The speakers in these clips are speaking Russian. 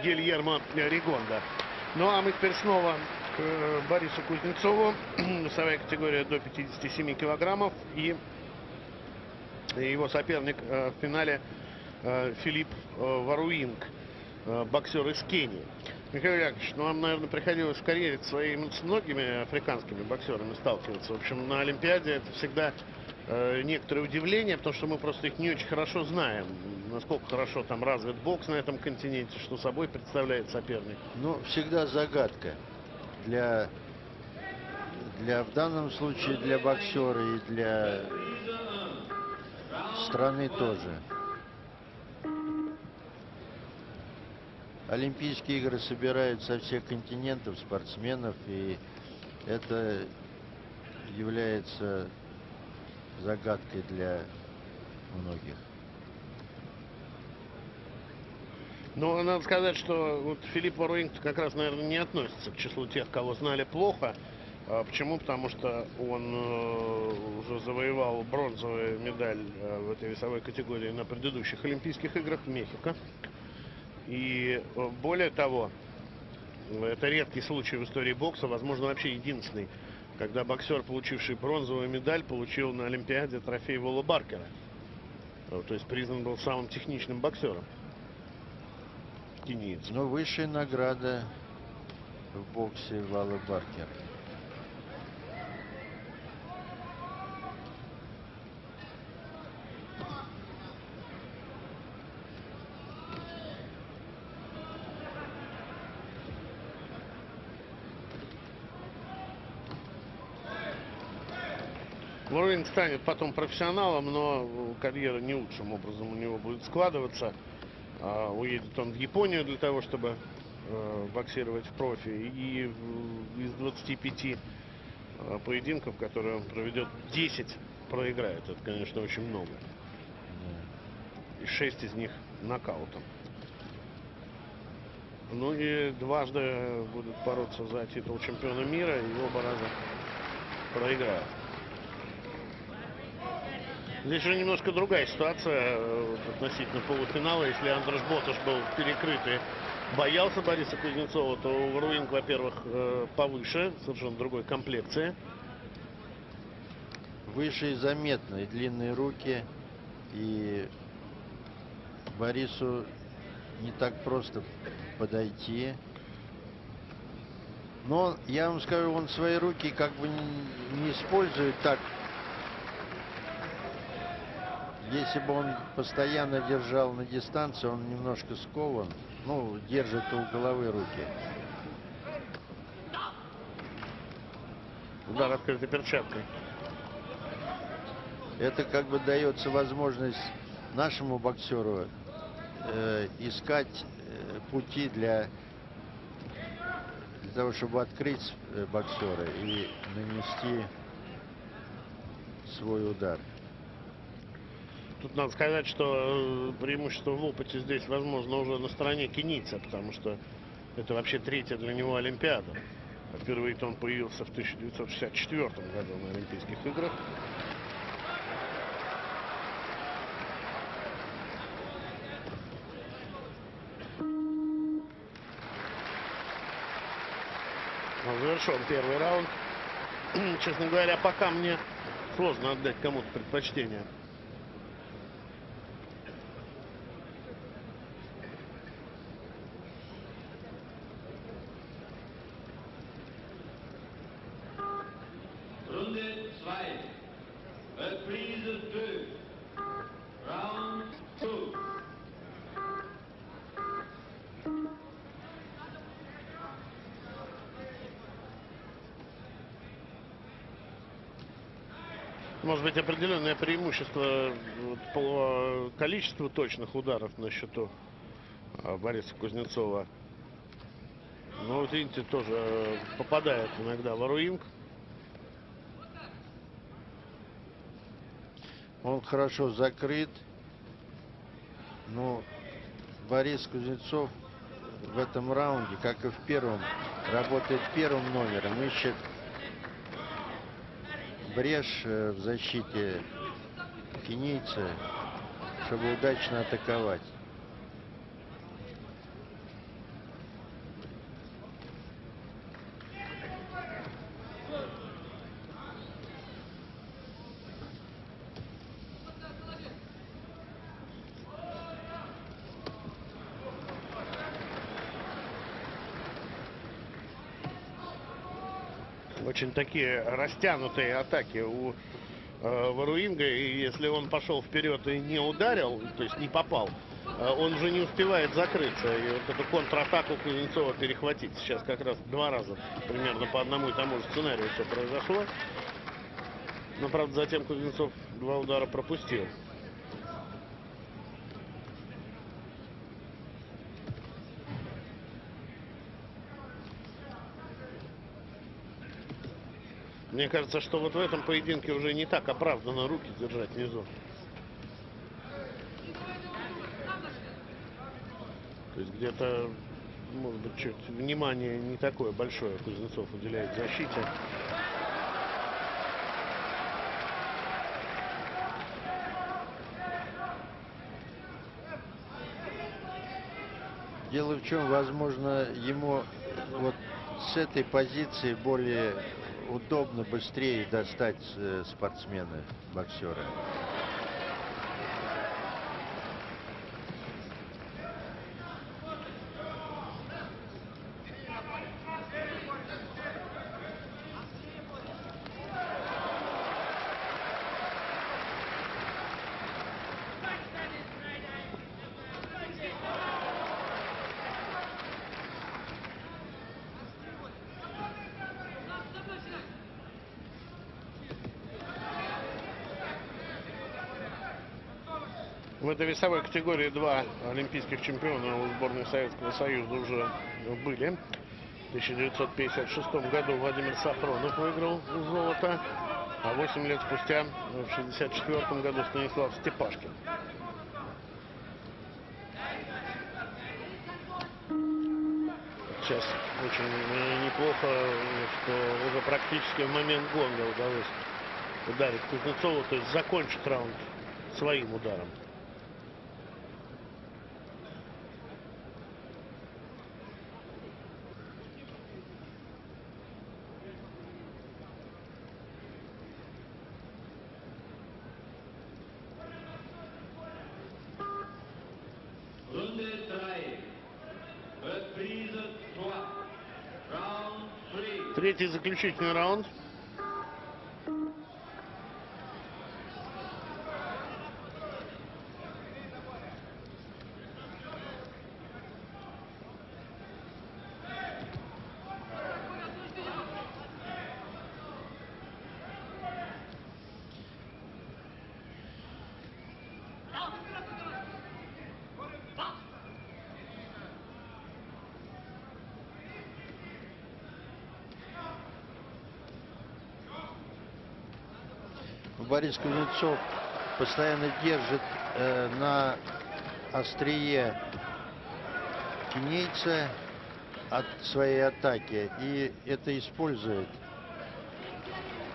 Гильермо Ригонда. Ну а мы теперь снова к Борису Кузнецову. Весовая категория до 57 килограммов. И его соперник в финале Филипп Варуинг, боксер из Кении. Михаил Яковлевич, ну вам, наверное, приходилось в карьере своими с многими африканскими боксерами сталкиваться. В общем, на Олимпиаде это всегда некоторое удивление, потому что мы просто их не очень хорошо знаем. Насколько хорошо там развит бокс на этом континенте, что собой представляет соперник. Ну, всегда загадка для в данном случае для боксера и для страны тоже. Олимпийские игры собирают со всех континентов спортсменов, и это является загадкой для многих. Но надо сказать, что вот Филипп Варуинг как раз, наверное, не относится к числу тех, кого знали плохо. Почему? Потому что он уже завоевал бронзовую медаль в этой весовой категории на предыдущих Олимпийских играх в Мехико. И более того, это редкий случай в истории бокса, возможно, вообще единственный, когда боксер, получивший бронзовую медаль, получил на Олимпиаде трофей Вола Баркера. То есть признан был самым техничным боксером. Кенийец. Но высшая награда в боксе Вола Баркера. Варуинг станет потом профессионалом, но карьера не лучшим образом у него будет складываться. Уедет он в Японию для того, чтобы боксировать в профи. И из 25 поединков, которые он проведет, 10 проиграет. Это, конечно, очень много. И 6 из них нокаутом. Ну и дважды будут бороться за титул чемпиона мира, и оба раза проиграют. Здесь же немножко другая ситуация относительно полуфинала. Если Андреш Боташ был перекрыт и боялся Бориса Кузнецова, то Варуинг, во-первых, повыше, совершенно другой комплекции. Выше и заметно, и длинные руки, и Борису не так просто подойти. Но, я вам скажу, он свои руки как бы не использует так. Если бы он постоянно держал на дистанции, он немножко скован. Ну, держит у головы руки. Удар открытой перчаткой. Это как бы дается возможность нашему боксеру искать пути для того, чтобы открыть боксера и нанести свой удар. Тут надо сказать, что преимущество в опыте здесь, возможно, уже на стороне кенийца, потому что это вообще третья для него Олимпиада. Впервые-то он появился в 1964 году на Олимпийских играх. Завершен первый раунд. Честно говоря, пока мне сложно отдать кому-то предпочтение. Может быть, определенное преимущество по количеству точных ударов на счету Бориса Кузнецова. Но вот видите, тоже попадает иногда Варуинг. Он хорошо закрыт. Но Борис Кузнецов в этом раунде, как и в первом, работает первым номером, ищет брешь в защите кенийца, чтобы удачно атаковать. очень такие растянутые атаки у Варуинга. И если он пошел вперед и не ударил, то есть не попал, он же не успевает закрыться. И вот эту контратаку Кузнецова перехватить. Сейчас как раз 2 раза примерно по одному и тому же сценарию все произошло. Но, правда, затем Кузнецов 2 удара пропустил. Мне кажется, что вот в этом поединке уже не так оправданно руки держать внизу. То есть где-то, может быть, чуть внимание не такое большое Кузнецов уделяет защите. Дело в чем, возможно, ему вот с этой позиции более удобно, быстрее достать спортсмена, боксера. В этой весовой категории 2 олимпийских чемпиона у сборной Советского Союза уже были. В 1956 году Владимир Сафронов выиграл золото, а 8 лет спустя, в 1964 году, Станислав Степашкин. Сейчас очень неплохо, что уже практически в момент гонга удалось ударить Кузнецову, то есть закончить раунд своим ударом. Третий заключительный раунд. Борис Кузнецов постоянно держит на острие кинейца от своей атаки, и это использует.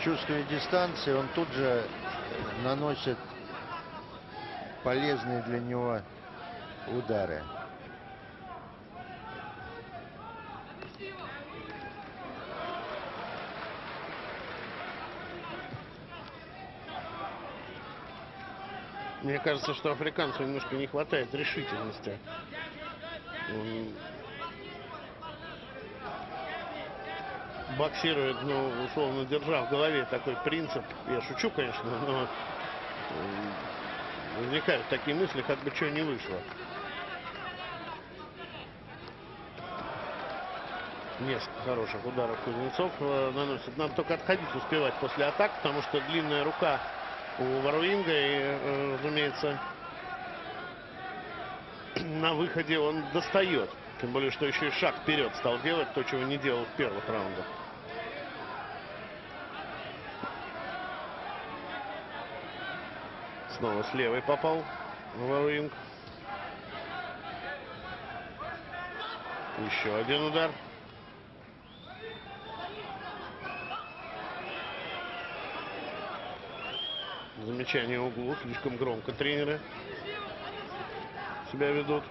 Чувствуя дистанцию, он тут же наносит полезные для него удары. Мне кажется, что африканцу немножко не хватает решительности. Он боксирует, ну, условно, держа в голове такой принцип. Я шучу, конечно, но возникают такие мысли, как бы что ни вышло. Несколько хороших ударов Кузнецов наносит. Надо только отходить успевать после атак, потому что длинная рука у Варуинга, и, разумеется, на выходе он достает. Тем более, что еще и шаг вперед стал делать, то, чего не делал в первых раундах. Снова с левой попал Варуинг. Еще один удар. Замечание углу. Слишком громко тренеры себя ведут.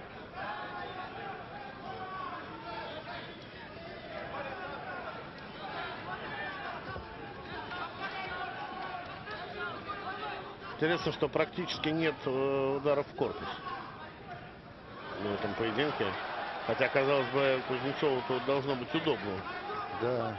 Интересно, что практически нет ударов в корпус в этом поединке. Хотя, казалось бы, Кузнецову тут должно быть удобно. Да.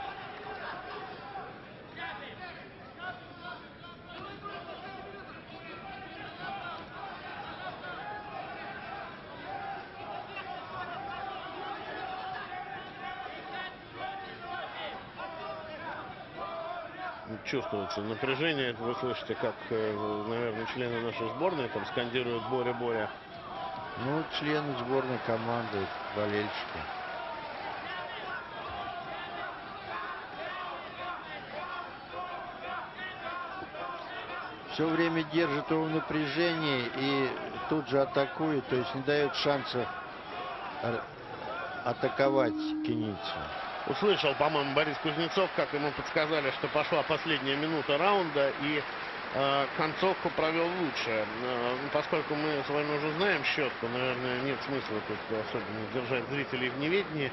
чувствуется напряжение. Вы слышите, как, наверное, члены нашей сборной там скандируют «Боря, Боря». Ну, члены сборной команды, болельщики. Все время держит его в напряжении и тут же атакует, то есть не дает шансов атаковать кенийцу. Услышал, по-моему, Борис Кузнецов, как ему подсказали, что пошла последняя минута раунда, и концовку провел лучше. Поскольку мы с вами уже знаем счет, то, наверное, нет смысла тут особенно держать зрителей в неведении.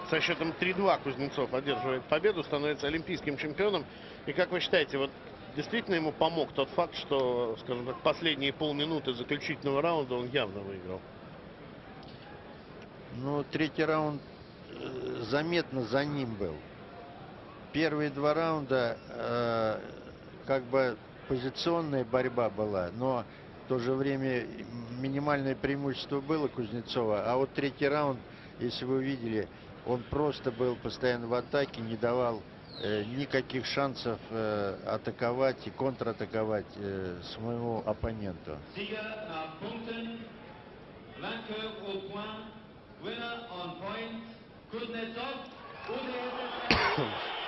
Со счетом 3-2 Кузнецов одерживает победу, становится олимпийским чемпионом. И как вы считаете, вот действительно ему помог тот факт, что, скажем так, последние полминуты заключительного раунда он явно выиграл? Ну, третий раунд заметно за ним был. Первые два раунда как бы позиционная борьба была, но в то же время минимальное преимущество было Кузнецова. А вот третий раунд, если вы увидели, он просто был постоянно в атаке, не давал никаких шансов атаковать и контратаковать своему оппоненту.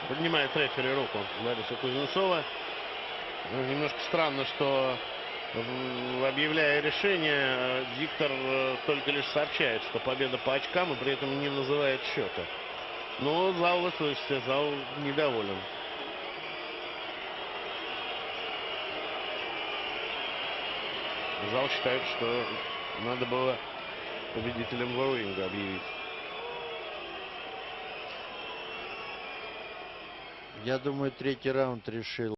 Поднимает рефери руку Бориса Кузнецова. Немножко странно, что, объявляя решение, диктор только лишь сообщает, что победа по очкам, и при этом не называет счета. Но зал, вы слышите, зал недоволен. Зал считает, что надо было победителем Воуинга объявить. Я думаю, третий раунд решил